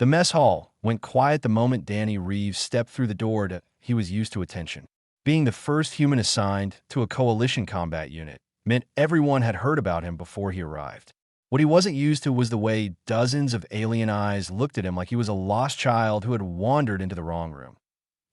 The mess hall went quiet the moment Danny Reeves stepped through the door. He was used to attention. Being the first human assigned to a coalition combat unit meant everyone had heard about him before he arrived. What he wasn't used to was the way dozens of alien eyes looked at him like he was a lost child who had wandered into the wrong room.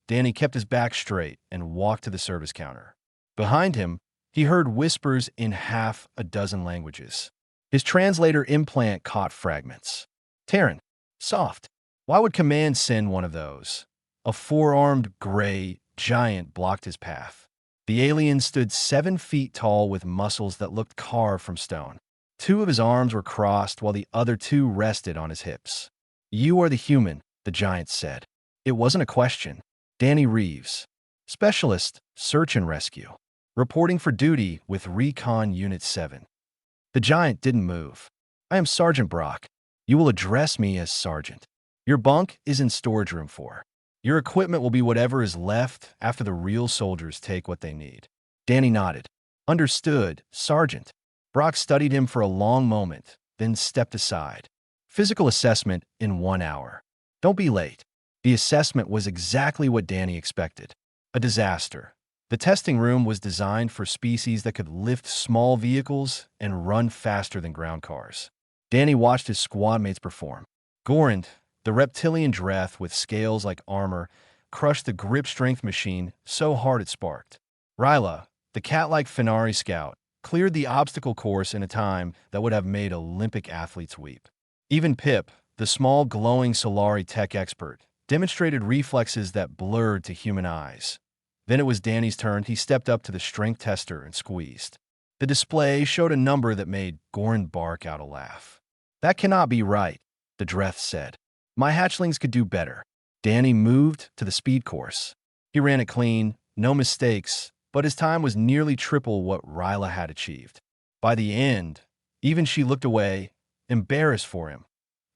Danny kept his back straight and walked to the service counter. Behind him, he heard whispers in half a dozen languages. His translator implant caught fragments. Terran, soft. Why would command send one of those? A four-armed gray giant blocked his path. The alien stood 7 feet tall with muscles that looked carved from stone. 2 of his arms were crossed while the other 2 rested on his hips. You are the human, the giant said. It wasn't a question. Danny Reeves, Specialist, Search and Rescue, reporting for duty with Recon Unit 7. The giant didn't move. I am Sergeant Brock. You will address me as Sergeant. Your bunk is in storage room 4. Your equipment will be whatever is left after the real soldiers take what they need. Danny nodded. Understood, Sergeant. Brock studied him for a long moment, then stepped aside. Physical assessment in 1 hour. Don't be late. The assessment was exactly what Danny expected. A disaster. The testing room was designed for species that could lift small vehicles and run faster than ground cars. Danny watched his squad mates perform. Gorand, the reptilian dreth with scales like armor, crushed the grip strength machine so hard it sparked. Ryla, the cat-like Fenari scout, cleared the obstacle course in a time that would have made Olympic athletes weep. Even Pip, the small glowing Solari tech expert, demonstrated reflexes that blurred to human eyes. Then it was Danny's turn. He stepped up to the strength tester and squeezed. The display showed a number that made Goran bark out a laugh. That cannot be right, the Dreth said. My hatchlings could do better. Danny moved to the speed course. He ran it clean, no mistakes, but his time was nearly triple what Ryla had achieved. By the end, even she looked away, embarrassed for him.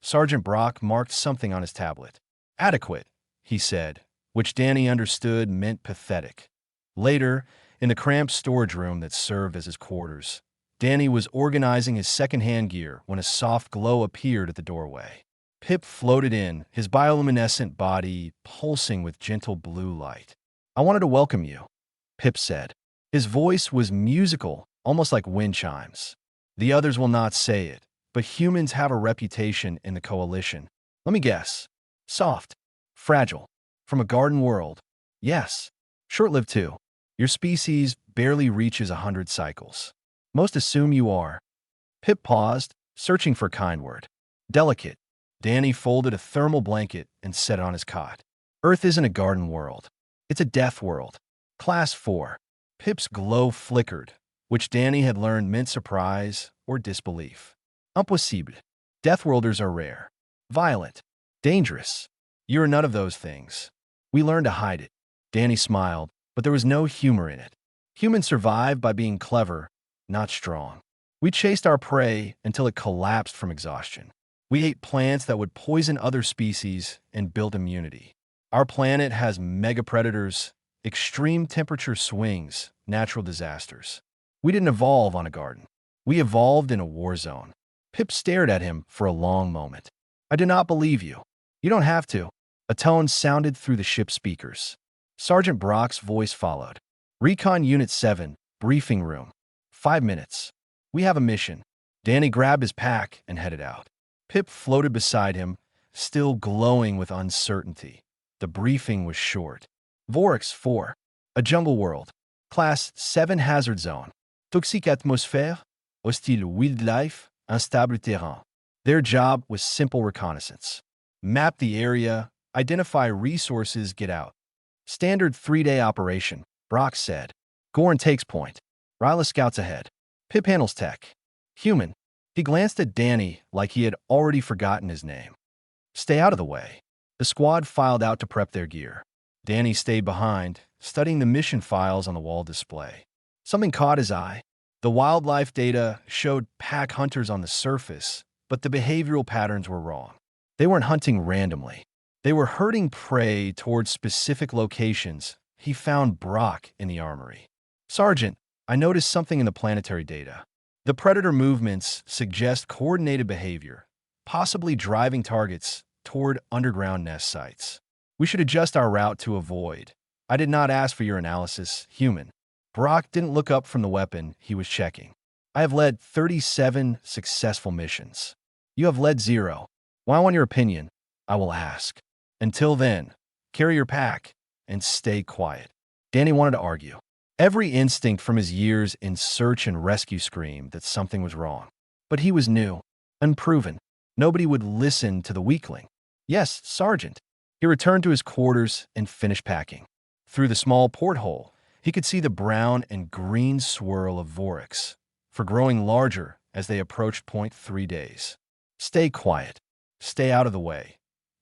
Sergeant Brock marked something on his tablet. Adequate, he said, which Danny understood meant pathetic. Later, in the cramped storage room that served as his quarters, Danny was organizing his second-hand gear when a soft glow appeared at the doorway. Pip floated in, his bioluminescent body pulsing with gentle blue light. I wanted to welcome you, Pip said. His voice was musical, almost like wind chimes. The others will not say it, but humans have a reputation in the coalition. Let me guess. Soft. Fragile. From a garden world. Yes. Short-lived too. Your species barely reaches 100 cycles. Most assume you are. Pip paused, searching for a kind word. Delicate. Danny folded a thermal blanket and set it on his cot. Earth isn't a garden world. It's a death world. Class 4. Pip's glow flickered, which Danny had learned meant surprise or disbelief. Impossible. Deathworlders are rare. Violent. Dangerous. You're none of those things. We learned to hide it. Danny smiled, but there was no humor in it. Humans survive by being clever, not strong. We chased our prey until it collapsed from exhaustion. We ate plants that would poison other species and build immunity. Our planet has mega predators, extreme temperature swings, natural disasters. We didn't evolve on a garden. We evolved in a war zone. Pip stared at him for a long moment. I do not believe you. You don't have to. A tone sounded through the ship's speakers. Sergeant Brock's voice followed. Recon Unit 7, briefing room. 5 minutes. We have a mission. Danny grabbed his pack and headed out. Pip floated beside him, still glowing with uncertainty. The briefing was short. Vorix 4. A jungle world. Class 7 hazard zone. Toxique atmosphère. Hostile wildlife. Instable terrain. Their job was simple reconnaissance. Map the area, identify resources, get out. Standard 3-day operation, Brock said. Goran takes point. Ryla scouts ahead. Pip handles tech. Human. He glanced at Danny like he had already forgotten his name. Stay out of the way. The squad filed out to prep their gear. Danny stayed behind, studying the mission files on the wall display. Something caught his eye. The wildlife data showed pack hunters on the surface, but the behavioral patterns were wrong. They weren't hunting randomly. They were herding prey towards specific locations. He found Brock in the armory. Sergeant, I noticed something in the planetary data. The predator movements suggest coordinated behavior, possibly driving targets toward underground nest sites. We should adjust our route to avoid. I did not ask for your analysis, human. Brock didn't look up from the weapon he was checking. I have led 37 successful missions. You have led 0. Why I want your opinion, I will ask. Until then, carry your pack and stay quiet. Danny wanted to argue. Every instinct from his years in search and rescue screamed that something was wrong. But he was new, unproven. Nobody would listen to the weakling. Yes, Sergeant. He returned to his quarters and finished packing. Through the small porthole, he could see the brown and green swirl of Vorix, for growing larger as they approached point 3 days. Stay quiet. Stay out of the way.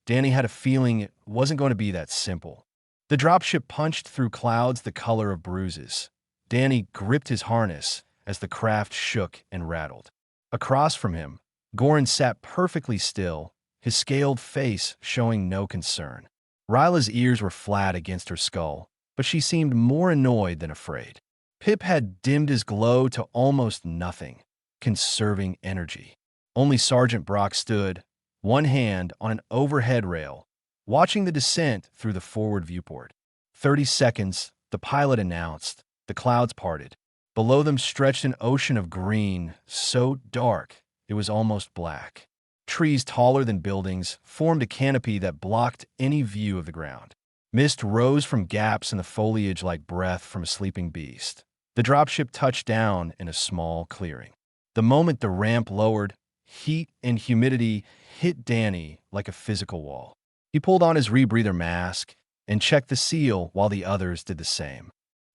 Danny had a feeling it wasn't going to be that simple. The dropship punched through clouds the color of bruises. Danny gripped his harness as the craft shook and rattled. Across from him, Goran sat perfectly still, his scaled face showing no concern. Ryla's ears were flat against her skull, but she seemed more annoyed than afraid. Pip had dimmed his glow to almost nothing, conserving energy. Only Sergeant Brock stood, one hand on an overhead rail, watching the descent through the forward viewport. 30 seconds, the pilot announced. The clouds parted. Below them stretched an ocean of green, so dark it was almost black. Trees taller than buildings formed a canopy that blocked any view of the ground. Mist rose from gaps in the foliage like breath from a sleeping beast. The dropship touched down in a small clearing. The moment the ramp lowered, heat and humidity hit Danny like a physical wall. He pulled on his rebreather mask and checked the seal while the others did the same.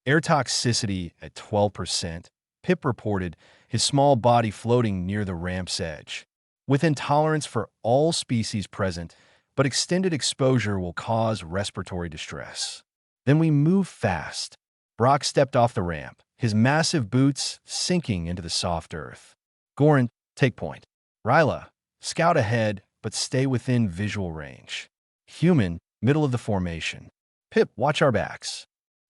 Air toxicity at 12%, Pip reported, his small body floating near the ramp's edge. With intolerance for all species present, but extended exposure will cause respiratory distress. Then we move fast. Brock stepped off the ramp, his massive boots sinking into the soft earth. Goran, take point. Ryla, scout ahead, but stay within visual range. Human, middle of the formation. Pip, watch our backs.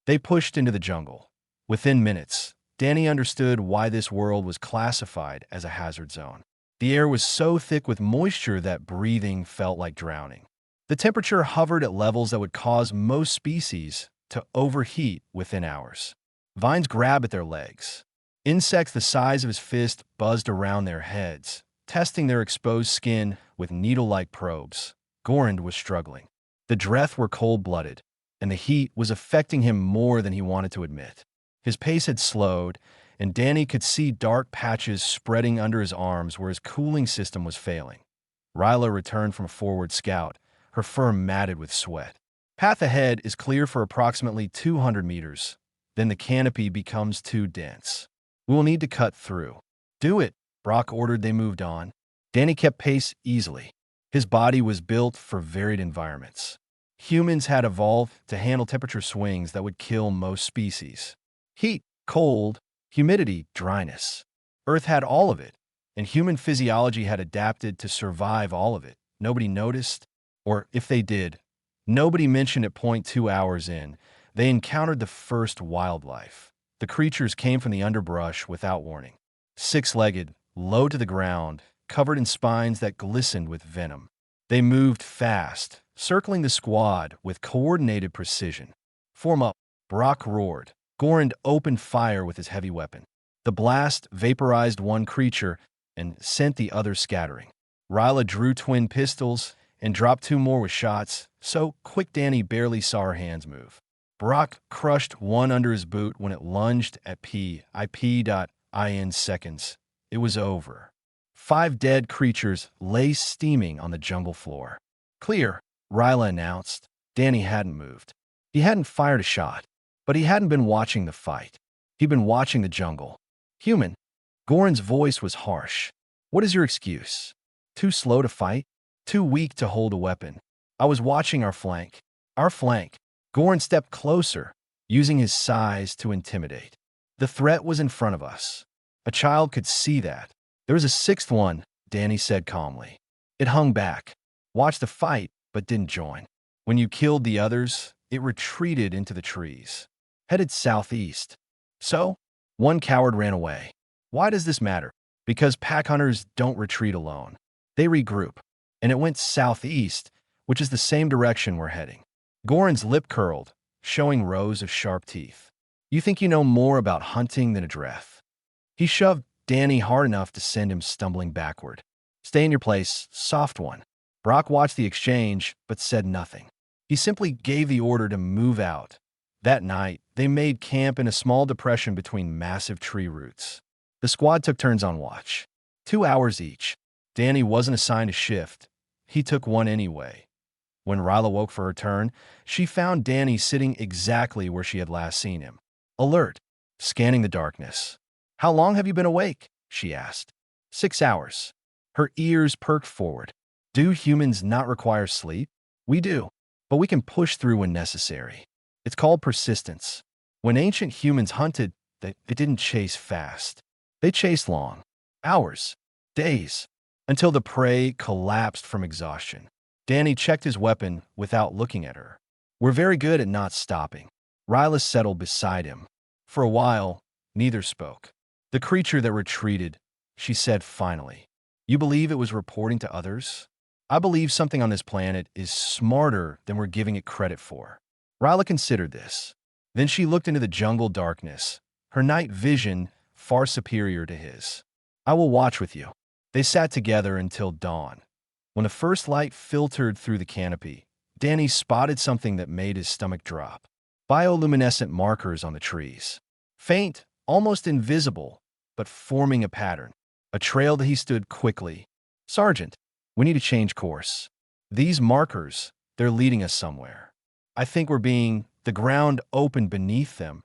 They pushed into the jungle. Within minutes, Danny understood why this world was classified as a hazard zone. The air was so thick with moisture that breathing felt like drowning. The temperature hovered at levels that would cause most species to overheat within hours. Vines grabbed at their legs. Insects the size of his fist buzzed around their heads, testing their exposed skin with needle-like probes. Goran was struggling. The Dreth were cold-blooded, and the heat was affecting him more than he wanted to admit. His pace had slowed, and Danny could see dark patches spreading under his arms where his cooling system was failing. Ryla returned from a forward scout, her fur matted with sweat. Path ahead is clear for approximately 200 meters. Then the canopy becomes too dense. We will need to cut through. Do it, Brock ordered. They moved on. Danny kept pace easily. His body was built for varied environments. Humans had evolved to handle temperature swings that would kill most species. Heat, cold, humidity, dryness. Earth had all of it, and human physiology had adapted to survive all of it. Nobody noticed, or if they did, nobody mentioned it. 2 hours in, they encountered the first wildlife. The creatures came from the underbrush without warning. 6-legged, low to the ground, covered in spines that glistened with venom. They moved fast, circling the squad with coordinated precision. Form up, Brock roared. Goran opened fire with his heavy weapon. The blast vaporized one creature and sent the others scattering. Ryla drew twin pistols and dropped 2 more with shots, so quick Danny barely saw her hands move. Brock crushed one under his boot when it lunged at IP.in seconds. It was over. 5 dead creatures lay steaming on the jungle floor. Clear, Ryla announced. Danny hadn't moved. He hadn't fired a shot, but he hadn't been watching the fight. He'd been watching the jungle. Human. Goran's voice was harsh. What is your excuse? Too slow to fight? Too weak to hold a weapon? I was watching our flank. Our flank. Goran stepped closer, using his size to intimidate. The threat was in front of us. A child could see that. There was a 6th one, Danny said calmly. It hung back, watched the fight, but didn't join. When you killed the others, it retreated into the trees, headed southeast. So, one coward ran away. Why does this matter? Because pack hunters don't retreat alone. They regroup. and it went southeast, which is the same direction we're heading. Goran's lip curled, showing rows of sharp teeth. You think you know more about hunting than a giraffe. He shoved Danny hard enough to send him stumbling backward. Stay in your place, soft one. Brock watched the exchange, but said nothing. He simply gave the order to move out. That night, they made camp in a small depression between massive tree roots. The squad took turns on watch. 2 hours each. Danny wasn't assigned a shift. He took one anyway. When Ryla woke for her turn, she found Danny sitting exactly where she had last seen him. Alert, scanning the darkness. How long have you been awake? She asked. 6 hours. Her ears perked forward. Do humans not require sleep? We do, but we can push through when necessary. It's called persistence. When ancient humans hunted, they didn't chase fast. They chased long. Hours. Days. Until the prey collapsed from exhaustion. Danny checked his weapon without looking at her. We're very good at not stopping. Ryla settled beside him. For a while, neither spoke. The creature that retreated, she said finally. You believe it was reporting to others? I believe something on this planet is smarter than we're giving it credit for. Ryla considered this. Then she looked into the jungle darkness, her night vision far superior to his. I will watch with you. They sat together until dawn. When the first light filtered through the canopy, Danny spotted something that made his stomach drop. Bioluminescent markers on the trees. Faint, almost invisible, but forming a pattern. A trail that he stood quickly. Sergeant, we need to change course. These markers, they're leading us somewhere. I think the ground opened beneath them.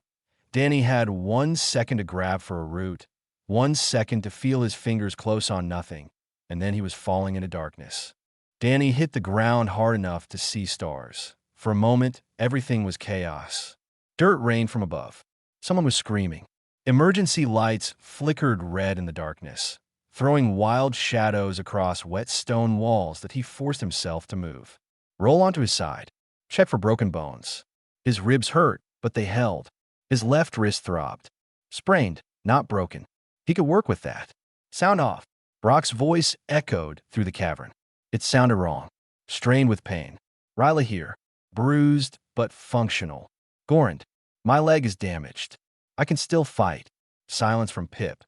Danny had 1 second to grab for a root, 1 second to feel his fingers close on nothing, and then he was falling into darkness. Danny hit the ground hard enough to see stars. For a moment, everything was chaos. Dirt rained from above. Someone was screaming. Emergency lights flickered red in the darkness, throwing wild shadows across wet stone walls that he forced himself to move. Roll onto his side. Check for broken bones. His ribs hurt, but they held. His left wrist throbbed. Sprained, not broken. He could work with that. Sound off. Brock's voice echoed through the cavern. It sounded wrong. Strained with pain. Ryla here. Bruised, but functional. Gorand, my leg is damaged. I can still fight. Silence from Pip.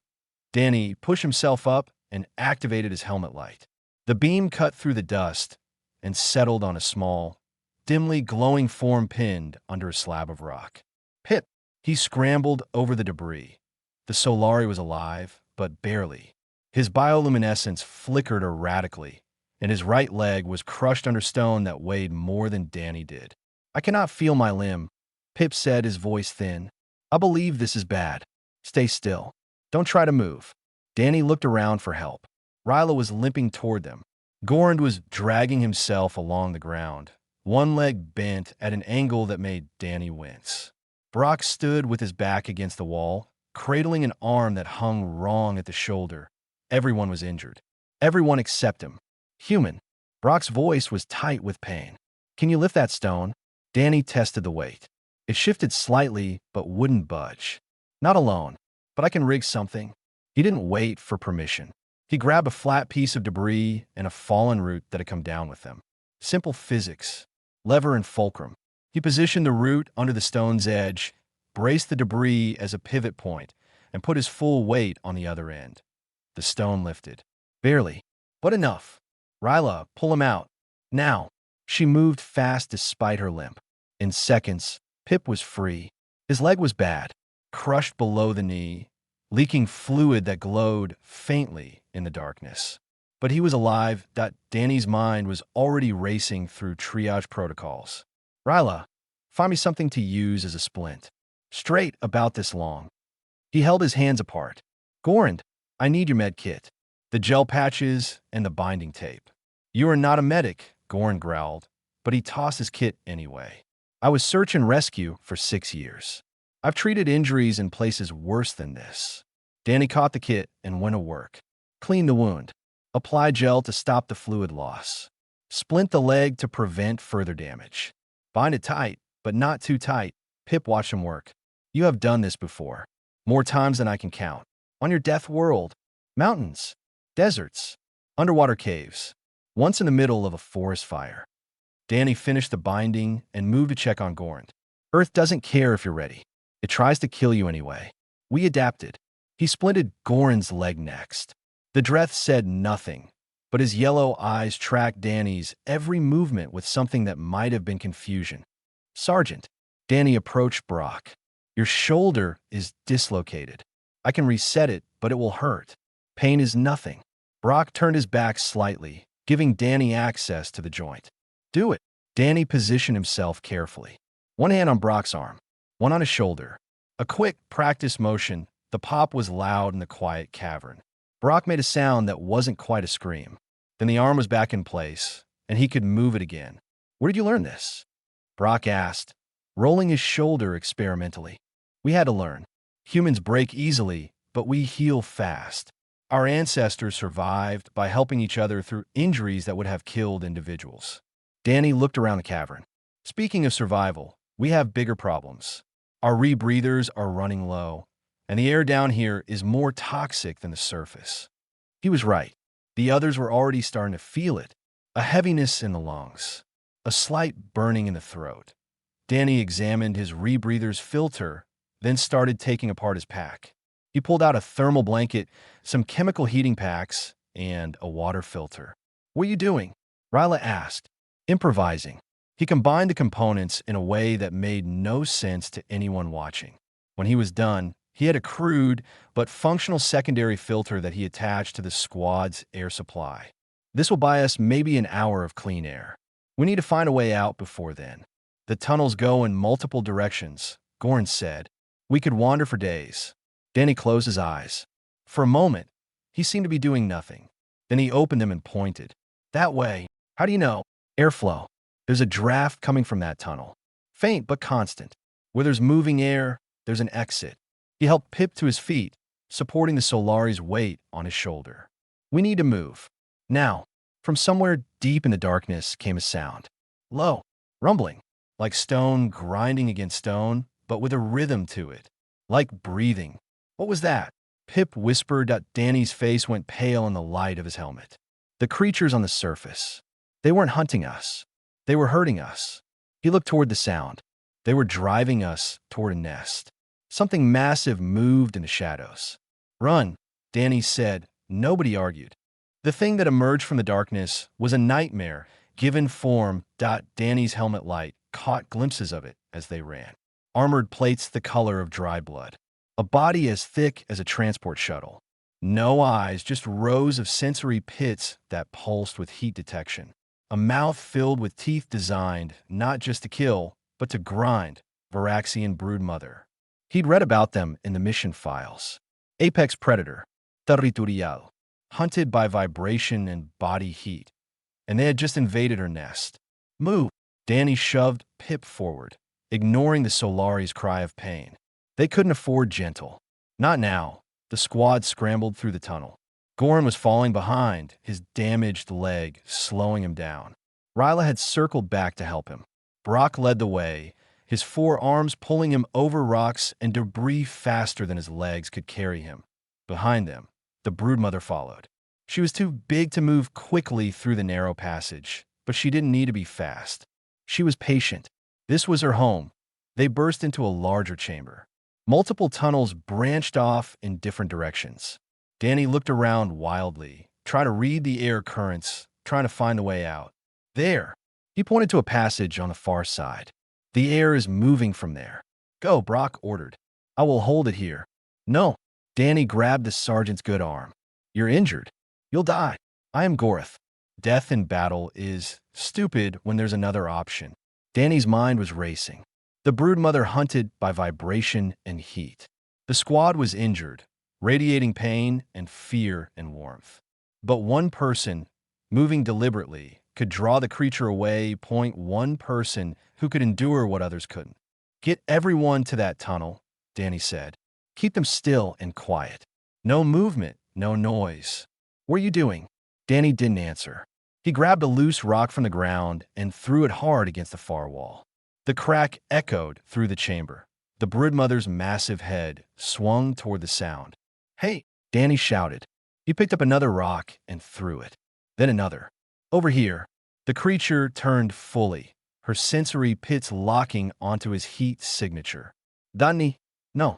Danny pushed himself up and activated his helmet light. The beam cut through the dust and settled on a small, dimly glowing form pinned under a slab of rock. Pip! He scrambled over the debris. The Solari was alive, but barely. His bioluminescence flickered erratically, and his right leg was crushed under stone that weighed more than Danny did. I cannot feel my limb, Pip said, his voice thin. I believe this is bad. Stay still. Don't try to move. Danny looked around for help. Ryla was limping toward them. Gorand was dragging himself along the ground, one leg bent at an angle that made Danny wince. Brock stood with his back against the wall, cradling an arm that hung wrong at the shoulder. Everyone was injured. Everyone except him. Human. Brock's voice was tight with pain. Can you lift that stone? Danny tested the weight. It shifted slightly, but wouldn't budge. Not alone, but I can rig something. He didn't wait for permission. He grabbed a flat piece of debris and a fallen root that had come down with them. Simple physics. Lever and fulcrum. He positioned the root under the stone's edge, braced the debris as a pivot point, and put his full weight on the other end. The stone lifted. Barely, but enough. Ryla, pull him out. Now. She moved fast despite her limp. In seconds, Pip was free. His leg was bad, crushed below the knee, leaking fluid that glowed faintly in the darkness. But he was alive. Danny's mind was already racing through triage protocols. Ryla, find me something to use as a splint. Straight about this long. He held his hands apart. Gorand, I need your med kit. The gel patches and the binding tape. You are not a medic, Gorand growled, but he tossed his kit anyway. I was search and rescue for 6 years. I've treated injuries in places worse than this. Danny caught the kit and went to work. Clean the wound. Apply gel to stop the fluid loss. Splint the leg to prevent further damage. Bind it tight, but not too tight. Pip watched him work. You have done this before. More times than I can count. On your death world. Mountains. Deserts. Underwater caves. Once in the middle of a forest fire, Danny finished the binding and moved to check on Gorn. Earth doesn't care if you're ready. It tries to kill you anyway. We adapted. He splinted Gorn's leg next. The Dreth said nothing, but his yellow eyes tracked Danny's every movement with something that might have been confusion. Sergeant, Danny approached Brock. Your shoulder is dislocated. I can reset it, but it will hurt. Pain is nothing. Brock turned his back slightly, giving Danny access to the joint. Do it. Danny positioned himself carefully. One hand on Brock's arm, one on his shoulder. A quick practice motion. The pop was loud in the quiet cavern. Brock made a sound that wasn't quite a scream. Then the arm was back in place, and he could move it again. Where did you learn this? Brock asked, rolling his shoulder experimentally. We had to learn. Humans break easily, but we heal fast. Our ancestors survived by helping each other through injuries that would have killed individuals. Danny looked around the cavern. Speaking of survival, we have bigger problems. Our rebreathers are running low, and the air down here is more toxic than the surface. He was right. The others were already starting to feel it. A heaviness in the lungs, a slight burning in the throat. Danny examined his rebreather's filter, then started taking apart his pack. He pulled out a thermal blanket, some chemical heating packs, and a water filter. What are you doing? Ryla asked. Improvising. He combined the components in a way that made no sense to anyone watching. When he was done, he had a crude but functional secondary filter that he attached to the squad's air supply. This will buy us maybe an hour of clean air. We need to find a way out before then. The tunnels go in multiple directions, Gorn said. We could wander for days. Danny closed his eyes. For a moment, he seemed to be doing nothing. Then he opened them and pointed. That way. How do you know? Airflow. There's a draft coming from that tunnel. Faint but constant. Where there's moving air, there's an exit. He helped Pip to his feet, supporting the Solari's weight on his shoulder. We need to move. Now, from somewhere deep in the darkness came a sound. Low, rumbling, like stone grinding against stone, but with a rhythm to it. Like breathing. What was that? Pip whispered. Danny's face went pale in the light of his helmet. The creatures on the surface. They weren't hunting us. They were hurting us. He looked toward the sound. They were driving us toward a nest. Something massive moved in the shadows. Run, Danny said. Nobody argued. The thing that emerged from the darkness was a nightmare, given form. Danny's helmet light caught glimpses of it as they ran. Armored plates the color of dry blood. A body as thick as a transport shuttle. No eyes, just rows of sensory pits that pulsed with heat detection. A mouth filled with teeth designed not just to kill, but to grind. Varaxian broodmother. He'd read about them in the mission files. Apex predator. Territorial. Hunted by vibration and body heat. And they had just invaded her nest. Move. Danny shoved Pip forward, ignoring the Solari's cry of pain. They couldn't afford gentle. Not now. The squad scrambled through the tunnel. Gorn was falling behind, his damaged leg slowing him down. Ryla had circled back to help him. Brock led the way, his four arms pulling him over rocks and debris faster than his legs could carry him. Behind them, the broodmother followed. She was too big to move quickly through the narrow passage, but she didn't need to be fast. She was patient. This was her home. They burst into a larger chamber. Multiple tunnels branched off in different directions. Danny looked around wildly, trying to read the air currents, trying to find the way out. There! He pointed to a passage on the far side. The air is moving from there. Go, Brock ordered. I will hold it here. No. Danny grabbed the sergeant's good arm. You're injured. You'll die. I am Gorth. Death in battle is stupid when there's another option. Danny's mind was racing. The broodmother hunted by vibration and heat. The squad was injured, radiating pain and fear and warmth. But one person, moving deliberately, could draw the creature away. One person who could endure what others couldn't. Get everyone to that tunnel, Danny said. Keep them still and quiet. No movement, no noise. What are you doing? Danny didn't answer. He grabbed a loose rock from the ground and threw it hard against the far wall. The crack echoed through the chamber. The broodmother's massive head swung toward the sound. Hey, Danny shouted. He picked up another rock and threw it. Then another. Over here. The creature turned fully, her sensory pits locking onto his heat signature. Danny? No.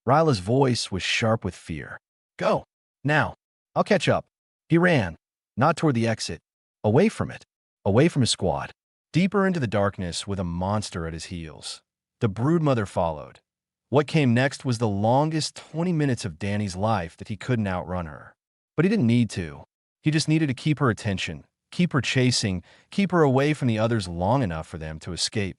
Ryla's voice was sharp with fear. Go. Now. I'll catch up. He ran, not toward the exit, away from it, away from his squad, deeper into the darkness with a monster at his heels. The broodmother followed. What came next was the longest 20 minutes of Danny's life that he couldn't outrun her. But he didn't need to. He just needed to keep her attention, keep her chasing, keep her away from the others long enough for them to escape.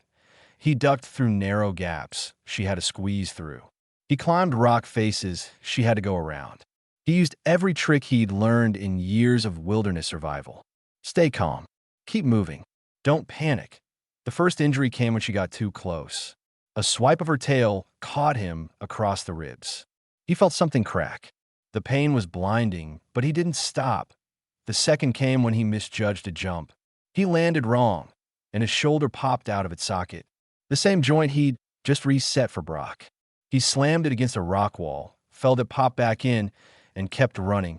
He ducked through narrow gaps she had to squeeze through. He climbed rock faces she had to go around. He used every trick he'd learned in years of wilderness survival. Stay calm. Keep moving. Don't panic. The first injury came when she got too close. A swipe of her tail caught him across the ribs. He felt something crack. The pain was blinding, but he didn't stop. The second came when he misjudged a jump. He landed wrong, and his shoulder popped out of its socket. The same joint he'd just reset for Brock. He slammed it against a rock wall, felt it pop back in, and kept running.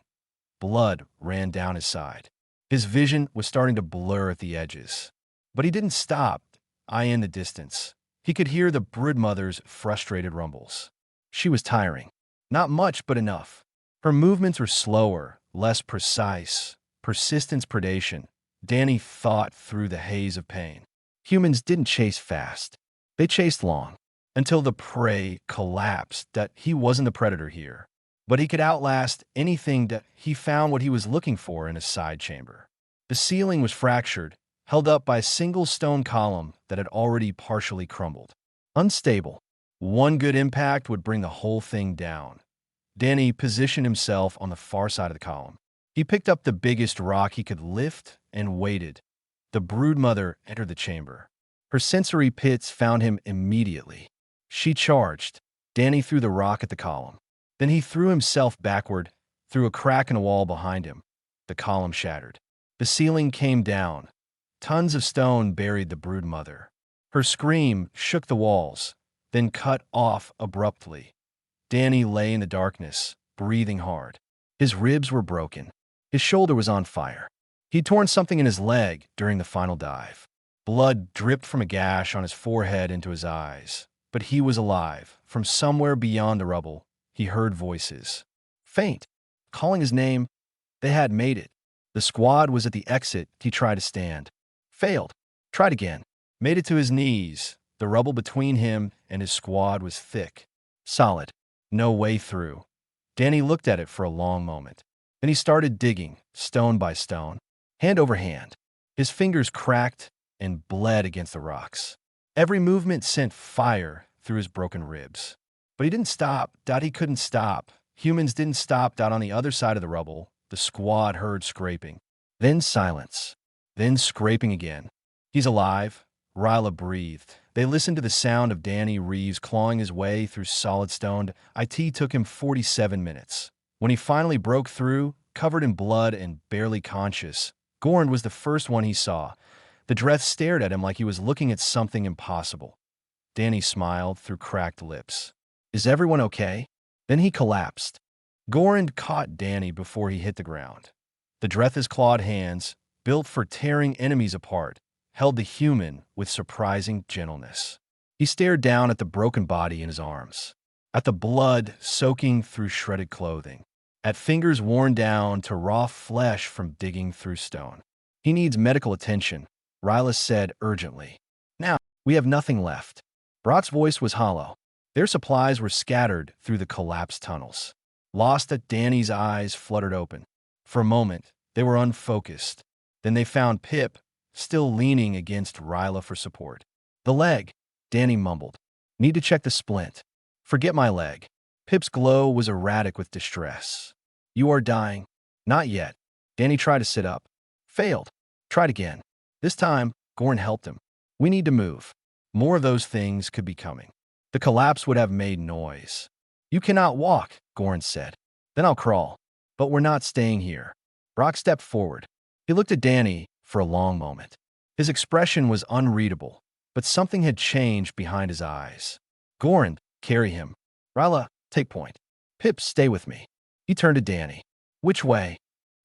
Blood ran down his side. His vision was starting to blur at the edges. But he didn't stop, eyeing in the distance. He could hear the broodmother's frustrated rumbles. She was tiring. Not much, but enough. Her movements were slower, less precise. Persistence predation. Danny thought through the haze of pain. Humans didn't chase fast. They chased long, until the prey collapsed that he wasn't the predator here. But he could outlast anything that he found what he was looking for in a side chamber. The ceiling was fractured, held up by a single stone column that had already partially crumbled. Unstable. One good impact would bring the whole thing down. Danny positioned himself on the far side of the column. He picked up the biggest rock he could lift and waited. The broodmother entered the chamber. Her sensory pits found him immediately. She charged. Danny threw the rock at the column. Then he threw himself backward, through a crack in the wall behind him. The column shattered. The ceiling came down. Tons of stone buried the broodmother. Her scream shook the walls, then cut off abruptly. Danny lay in the darkness, breathing hard. His ribs were broken. His shoulder was on fire. He'd torn something in his leg during the final dive. Blood dripped from a gash on his forehead into his eyes. But he was alive. From somewhere beyond the rubble, he heard voices. Faint. Calling his name. They had made it. The squad was at the exit. He tried to stand. Failed. Tried again. Made it to his knees. The rubble between him and his squad was thick. Solid. No way through. Danny looked at it for a long moment. Then he started digging, stone by stone, hand over hand. His fingers cracked and bled against the rocks. Every movement sent fire through his broken ribs. But he didn't stop. He couldn't stop. Humans didn't stop. On the other side of the rubble, the squad heard scraping. Then silence. Then scraping again. He's alive. Ryla breathed. They listened to the sound of Danny Reeves clawing his way through solid stone. It took him 47 minutes. When he finally broke through, covered in blood and barely conscious, Gorn was the first one he saw. The Dreth stared at him like he was looking at something impossible. Danny smiled through cracked lips. Is everyone okay? Then he collapsed. Gorn caught Danny before he hit the ground. The Dreth's clawed hands, built for tearing enemies apart, held the human with surprising gentleness. He stared down at the broken body in his arms, at the blood soaking through shredded clothing, at fingers worn down to raw flesh from digging through stone. He needs medical attention, Ryla said urgently. Now, we have nothing left. Brock's voice was hollow. Their supplies were scattered through the collapsed tunnels. Lost at Danny's eyes fluttered open. For a moment, they were unfocused. Then they found Pip, still leaning against Ryla for support. The leg, Danny mumbled. Need to check the splint. Forget my leg. Pip's glow was erratic with distress. You are dying. Not yet. Danny tried to sit up. Failed. Tried again. This time, Gorn helped him. We need to move. More of those things could be coming. The collapse would have made noise. You cannot walk, Gorn said. Then I'll crawl. But we're not staying here. Brock stepped forward. He looked at Danny for a long moment. His expression was unreadable, but something had changed behind his eyes. Gorn, carry him. Ryla, take point. Pip, stay with me. He turned to Danny. Which way?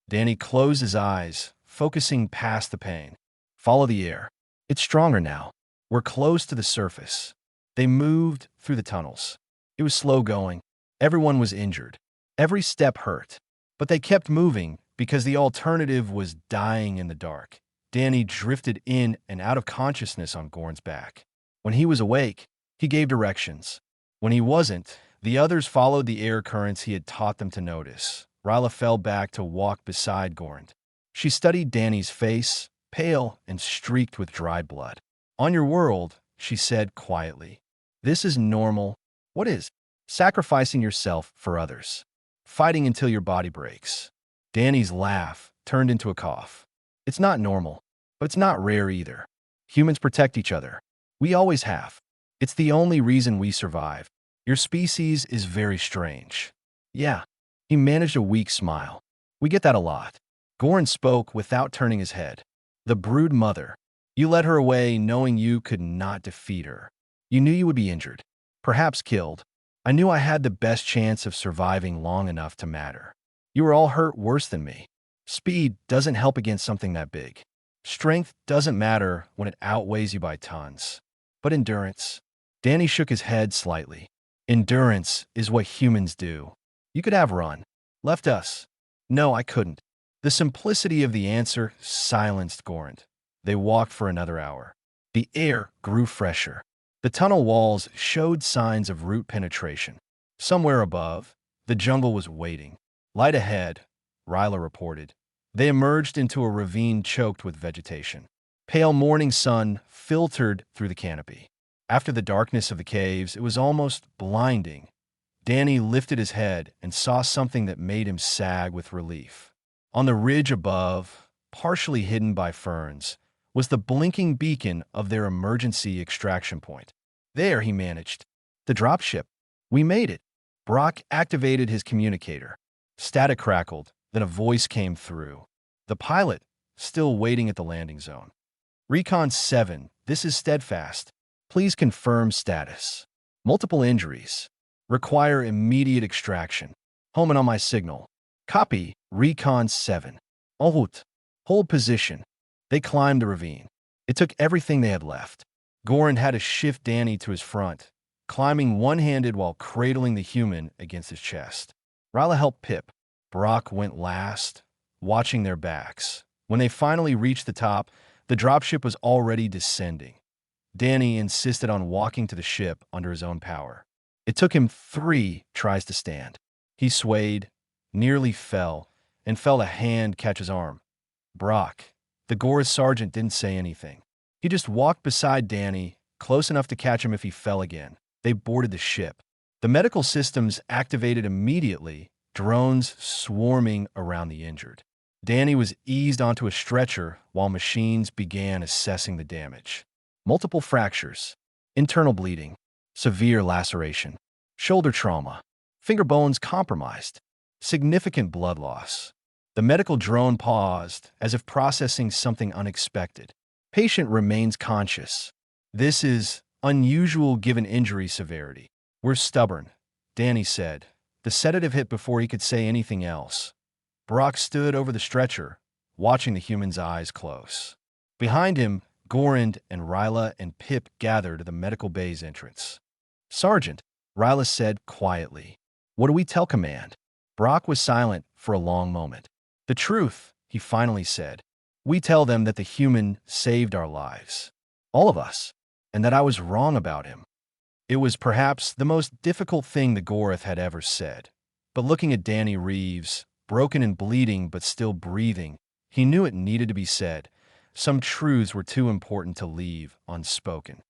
Danny closed his eyes, focusing past the pain. Follow the air. It's stronger now. We're close to the surface. They moved through the tunnels. It was slow going. Everyone was injured. Every step hurt. But they kept moving because the alternative was dying in the dark. Danny drifted in and out of consciousness on Gorn's back. When he was awake, he gave directions. When he wasn't, the others followed the air currents he had taught them to notice. Ryla fell back to walk beside Gorn. She studied Danny's face, pale and streaked with dried blood. On your world, she said quietly. This is normal. What is? Sacrificing yourself for others. Fighting until your body breaks. Danny's laugh turned into a cough. It's not normal, but it's not rare either. Humans protect each other. We always have. It's the only reason we survive. Your species is very strange. Yeah. He managed a weak smile. We get that a lot. Gorn spoke without turning his head. The brood mother. You led her away knowing you could not defeat her. You knew you would be injured. Perhaps killed. I knew I had the best chance of surviving long enough to matter. You were all hurt worse than me. Speed doesn't help against something that big. Strength doesn't matter when it outweighs you by tons. But endurance. Danny shook his head slightly. Endurance is what humans do. You could have run. Left us. No, I couldn't. The simplicity of the answer silenced Gorn. They walked for another hour. The air grew fresher. The tunnel walls showed signs of root penetration. Somewhere above, the jungle was waiting. Light ahead, Ryla reported. They emerged into a ravine choked with vegetation. Pale morning sun filtered through the canopy. After the darkness of the caves, it was almost blinding. Danny lifted his head and saw something that made him sag with relief. On the ridge above, partially hidden by ferns, was the blinking beacon of their emergency extraction point. There, he managed. The dropship. We made it. Brock activated his communicator. Static crackled, then a voice came through. The pilot, still waiting at the landing zone. Recon 7, this is Steadfast. Please confirm status. Multiple injuries. Require immediate extraction. Homing on my signal. Copy, Recon 7. Ahut. Hold position. They climbed the ravine. It took everything they had left. Gorn had to shift Danny to his front, climbing one-handed while cradling the human against his chest. Ryla helped Pip. Brock went last, watching their backs. When they finally reached the top, the dropship was already descending. Danny insisted on walking to the ship under his own power. It took him 3 tries to stand. He swayed, nearly fell, and felt a hand catch his arm. Brock, the Gora's sergeant, didn't say anything. He just walked beside Danny, close enough to catch him if he fell again. They boarded the ship. The medical systems activated immediately, drones swarming around the injured. Danny was eased onto a stretcher while machines began assessing the damage. Multiple fractures, internal bleeding, severe laceration, shoulder trauma, finger bones compromised, significant blood loss. The medical drone paused, as if processing something unexpected. Patient remains conscious. This is unusual given injury severity. We're stubborn, Danny said. The sedative hit before he could say anything else. Brock stood over the stretcher, watching the human's eyes close. Behind him, Gorn and Ryla and Pip gathered at the medical bay's entrance. Sergeant, Ryla said quietly. What do we tell command? Brock was silent for a long moment. The truth, he finally said. We tell them that the human saved our lives. All of us. And that I was wrong about him. It was perhaps the most difficult thing the Gorath had ever said. But looking at Danny Reeves, broken and bleeding but still breathing, he knew it needed to be said. Some truths were too important to leave unspoken.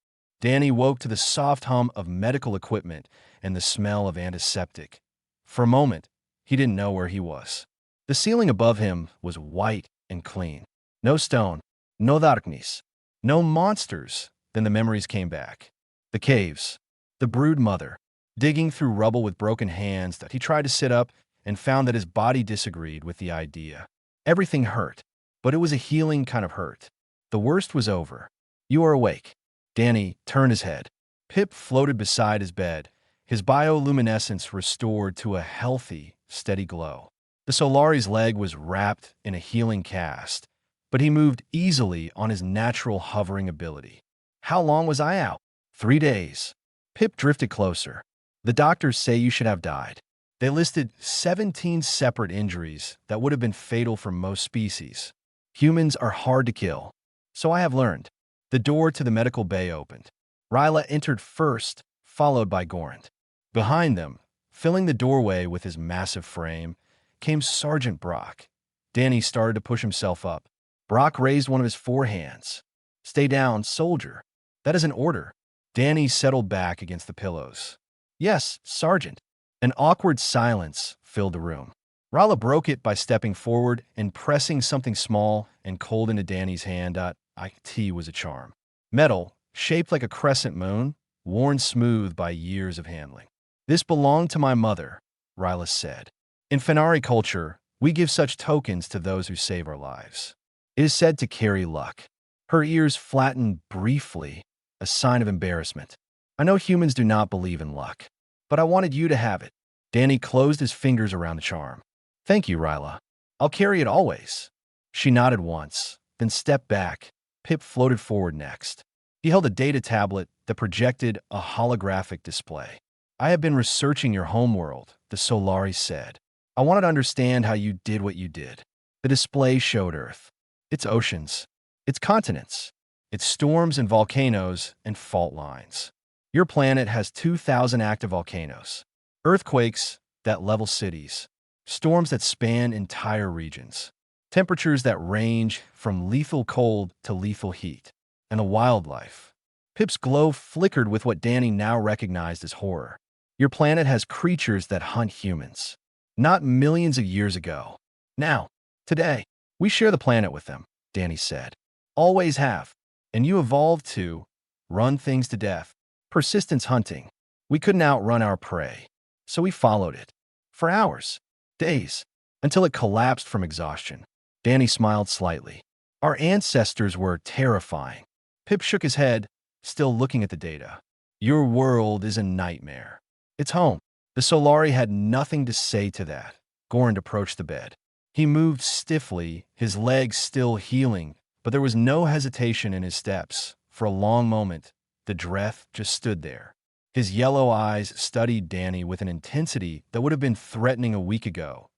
Danny woke to the soft hum of medical equipment and the smell of antiseptic. For a moment, he didn't know where he was. The ceiling above him was white and clean. No stone, no darkness, no monsters. Then the memories came back. The caves, the brood mother, digging through rubble with broken hands that he tried to sit up and found that his body disagreed with the idea. Everything hurt, but it was a healing kind of hurt. The worst was over. You are awake. Danny turned his head. Pip floated beside his bed, his bioluminescence restored to a healthy, steady glow. The Solari's leg was wrapped in a healing cast, but he moved easily on his natural hovering ability. How long was I out? 3 days. Pip drifted closer. The doctors say you should have died. They listed 17 separate injuries that would have been fatal for most species. Humans are hard to kill. So I have learned. The door to the medical bay opened. Ryla entered first, followed by Gorant. Behind them, filling the doorway with his massive frame, came Sergeant Brock. Danny started to push himself up. Brock raised one of his 4 hands. Stay down, soldier. That is an order. Danny settled back against the pillows. Yes, Sergeant. An awkward silence filled the room. Ryla broke it by stepping forward and pressing something small and cold into Danny's hand. It was a charm. Metal, shaped like a crescent moon, worn smooth by years of handling. This belonged to my mother, Ryla said. In Fenari culture, we give such tokens to those who save our lives. It is said to carry luck. Her ears flattened briefly, a sign of embarrassment. I know humans do not believe in luck, but I wanted you to have it. Danny closed his fingers around the charm. Thank you, Ryla. I'll carry it always. She nodded once, then stepped back. Pip floated forward next. He held a data tablet that projected a holographic display. I have been researching your homeworld, the Solari said. I wanted to understand how you did what you did. The display showed Earth, its oceans, its continents, its storms and volcanoes and fault lines. Your planet has 2,000 active volcanoes, earthquakes that level cities, storms that span entire regions, temperatures that range from lethal cold to lethal heat, and a wildlife. Pip's glow flickered with what Danny now recognized as horror. Your planet has creatures that hunt humans. Not millions of years ago. Now, today, we share the planet with them, Danny said. Always have. And you evolved to run things to death. Persistence hunting. We couldn't outrun our prey. So we followed it. For hours. Days. Until it collapsed from exhaustion. Danny smiled slightly. Our ancestors were terrifying. Pip shook his head, still looking at the data. Your world is a nightmare. It's home. The Solari had nothing to say to that. Gorant approached the bed. He moved stiffly, his legs still healing, but there was no hesitation in his steps. For a long moment, the Dreth just stood there. His yellow eyes studied Danny with an intensity that would have been threatening a week ago.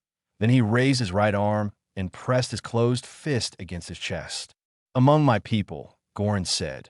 Then he raised his right arm and pressed his closed fist against his chest. Among my people, Gorant said,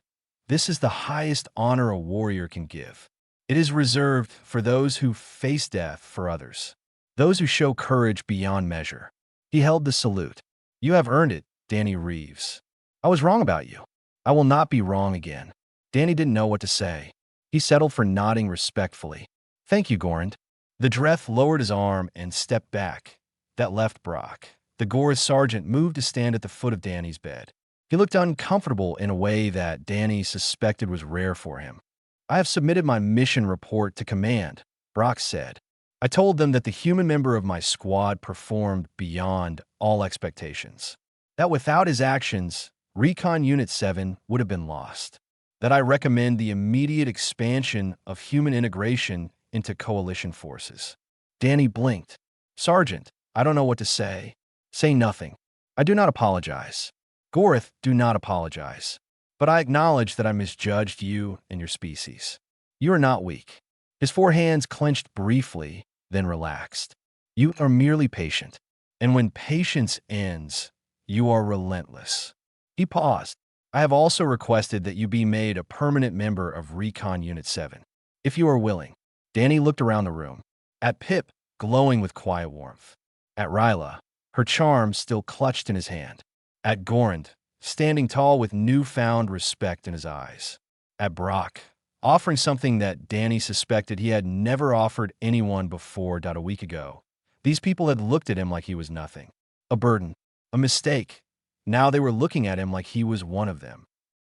this is the highest honor a warrior can give. It is reserved for those who face death for others, those who show courage beyond measure. He held the salute. You have earned it, Danny Reeves. I was wrong about you. I will not be wrong again. Danny didn't know what to say. He settled for nodding respectfully. Thank you, Gorant. The Dreth lowered his arm and stepped back. That left Brock. The Gorath sergeant moved to stand at the foot of Danny's bed. He looked uncomfortable in a way that Danny suspected was rare for him. I have submitted my mission report to command, Brock said. I told them that the human member of my squad performed beyond all expectations. That without his actions, Recon Unit 7 would have been lost. That I recommend the immediate expansion of human integration into coalition forces. Danny blinked. Sergeant, I don't know what to say. Say nothing. I do not apologize. Gorath, do not apologize. But I acknowledge that I misjudged you and your species. You are not weak. His 4 hands clenched briefly, then relaxed. You are merely patient. And when patience ends, you are relentless. He paused. I have also requested that you be made a permanent member of Recon Unit 7, if you are willing. Danny looked around the room. At Pip, glowing with quiet warmth. At Ryla, her charm still clutched in his hand. At Gorant, standing tall with newfound respect in his eyes. At Brock, offering something that Danny suspected he had never offered anyone before a week ago. These people had looked at him like he was nothing. A burden. A mistake. Now they were looking at him like he was one of them.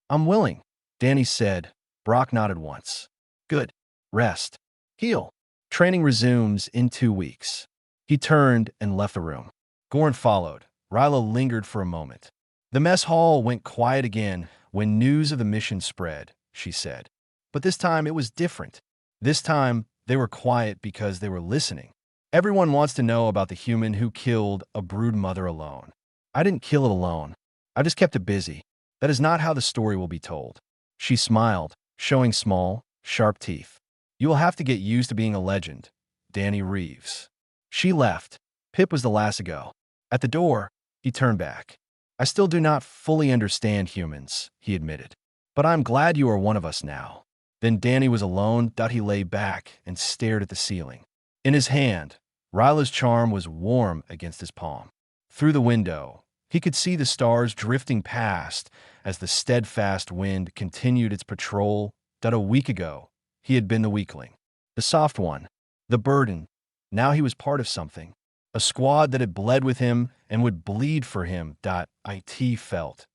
I'm willing, Danny said. Brock nodded once. Good. Rest. Heal. Training resumes in 2 weeks. He turned and left the room. Gorant followed. Ryla lingered for a moment. The mess hall went quiet again when news of the mission spread, she said. But this time it was different. This time they were quiet because they were listening. Everyone wants to know about the human who killed a brood mother alone. I didn't kill it alone. I just kept it busy. That is not how the story will be told. She smiled, showing small, sharp teeth. You will have to get used to being a legend, Danny Reeves. She left. Pip was the last to go. At the door, he turned back. I still do not fully understand humans, he admitted. But I'm glad you are one of us now. Then Danny was alone. He lay back and stared at the ceiling. In his hand, Ryla's charm was warm against his palm. Through the window, he could see the stars drifting past as the steadfast wind continued its patrol. A week ago, he had been the weakling, the soft one, the burden. Now he was part of something, a squad that had bled with him and would bleed for him. It felt,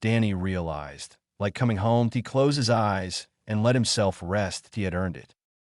Danny realized, like coming home. He closed his eyes and let himself rest. He had earned it.